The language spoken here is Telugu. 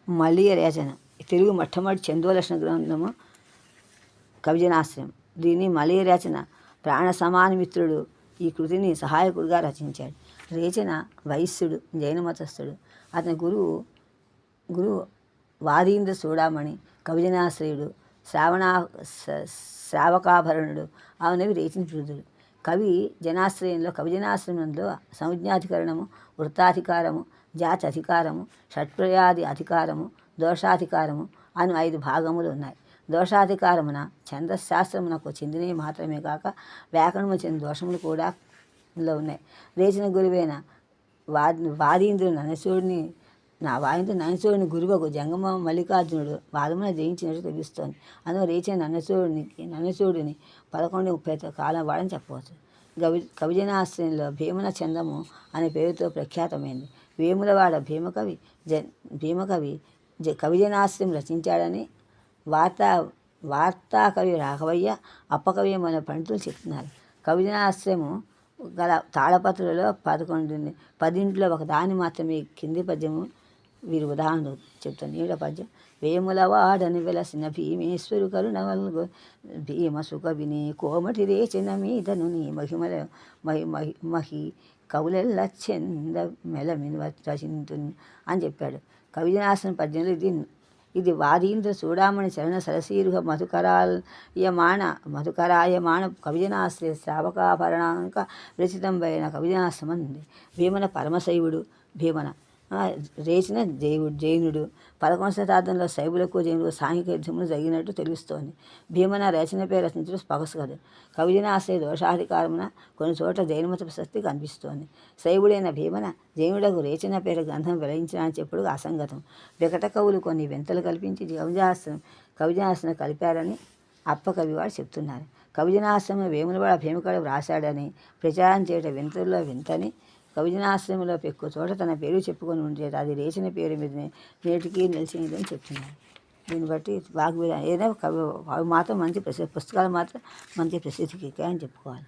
మలియ రేచన. తెలుగు మొట్టమొదటి చందోలక్షణ గ్రంథము కవిజనాశ్రయం. దీన్ని మలియ రేచన ప్రాణ సమానమిత్రుడు ఈ కృతిని సహాయకుడిగా రచించాడు. రేచన వైశ్యుడు, జైన మతస్థుడు. అతని గురువు వాదీంద్ర చూడామణి, కవిజనాశ్రయుడు, శ్రావకాభరణుడు అవనవి రేచించుడుదుడు. కవిజనాశ్రయంలో సంజ్ఞాధికరణము, వృత్తాధికారము, జాతి అధికారము, షట్ప్రయాది అధికారము, దోషాధికారము అను 5 భాగములు ఉన్నాయి. దోషాధికారమున ఛందశాస్త్రమునకు చెందినవి మాత్రమే కాక వ్యాకరణము చెందిన దోషములు కూడా ఇందులో ఉన్నాయి. రేచిన గురువైన వాదీంద్రుడు ననచూడిని గురువకు జంగమ మల్లికార్జునుడు వాదమున జయించినట్టు తెలుస్తోంది. అందులో రేచిన ననచూడిని 11:30 కాలం వాడని చెప్పవచ్చు. కవిజనాశ్రయంలో భీమన చందము అనే పేరుతో ప్రఖ్యాతమైంది. వేములవాడ భీమకవి కవిజనాశ్రయం రచించాడని వార్తాకవి రాఘవయ్య, అప్పకవి మన పండితులు చెప్తున్నారు. కవిజనాశ్రయము గల తాళపత్రులలో 10 ఒక దాని మాత్రమే కింది పద్యము వీరి ఉదాహరణలు చెప్తాను. ఈడ పద్యం: వేములవాడని వెలసిన భీమేశ్వరు కరుణవల్గు భీమసుక విని కోమటి రేచిన మీదను నీ మహి కవులెల్ల చెంద మెలమిని రచింతున్ అని చెప్పాడు. కవిజనాశ్రయం పద్యంలో ఇది వాదీంద్ర చూడామణి చరణ సరసీరుహ మధుకరాయమాణ కవిజనాశ్రయ శ్రావకాభరణాంక విరచితంబైన కవిజనాశ్రమం ఉంది. భీమన పరమశైవుడు. భీమన రేచిన జైనుడు. 11వ శతాబ్దంలో శైవులకు జైనులకు సాంఘిక యుద్ధములు జరిగినట్టు తెలుస్తోంది. భీమన రచన పేరు రచించడం పగసగదు. కవిజనాశ్రయ దోషాధికారమున కొన్ని చోట్ల జైనమత ప్రశస్తి కనిపిస్తోంది. శైవుడైన భీమన జైనుడకు రేచన పేరు గ్రంథం వెలయించాలని చెప్పుడు అసంగతం. వికట కవులు కొన్ని వింతలు కల్పించి కవిజనాశ్రయం కలిపారని అప్పకవివాడు చెప్తున్నారు. కవిజనాశ్రమం వేములవాడ భీమకవి వ్రాశాడని ప్రచారం చేయడం వింతల్లో వింతని, కవిజనాశ్రమంలో ఎక్కువ చోట తన పేరు చెప్పుకొని ఉండేది అది రేచిన పేరు మీదనే నేటికి నిలిచిందని చెప్తున్నారు. దీన్ని బట్టి ఏదైనా కవి మాత్రం మంచి పుస్తకాలు మాత్రం మంచి ప్రసిద్ధికి అని చెప్పుకోవాలి.